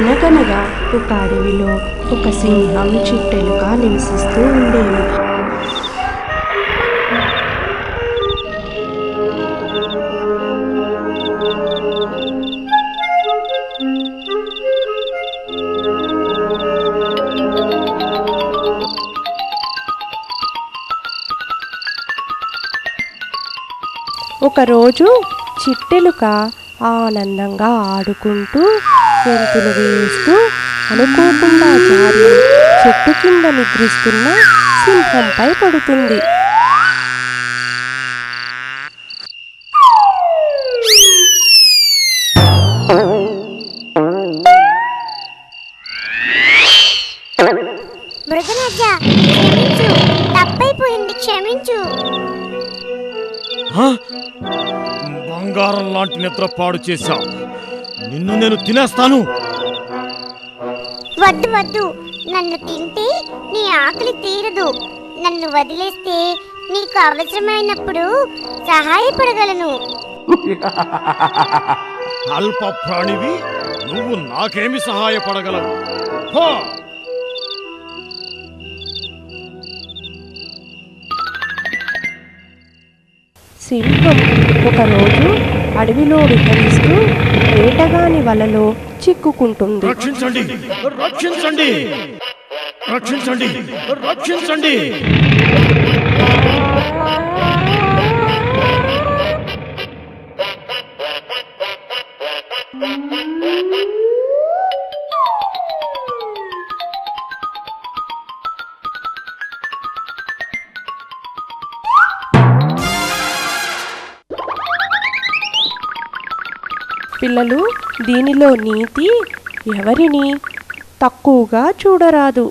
అనగనగా ఒక అడవిలో ఒక సింహం చిట్టెలుక నివసిస్తూ ఉండేవి. ఒకరోజు చిట్టెలుక ఆనందంగా ఆడుకుంటూ గెంతులు వేస్తూ అనుకోకుండా జారి చెట్టు కింద నిద్రిస్తున్న సింహంపై పడుతుంది. మృగరాజా, క్షమించు, తప్పైపోయింది, క్షమించు. బంగారం లాంటి నిద్ర పాడు చేశావు. నిన్ను నేను తినేస్తాను. వద్దు వద్దు, నన్ను తింటే నీ ఆకలి తీరదు. నన్ను వదిలేస్తే నీకు అవసరమైనప్పుడు సహాయపడగలను. అల్ప ప్రాణివి, నువ్వు నాకేమి సహాయపడగలవు? హో! సింహం ఒకరోజు అడవిలో విహరిస్తూ వేటగాని వలలో చిక్కుకుంటుంది. రక్షించండి, రక్షించండి, రక్షించండి, రక్షించండి. పిల్లలు, దీనిలో నీతి ఎవరిని తక్కువగా చూడరాదు.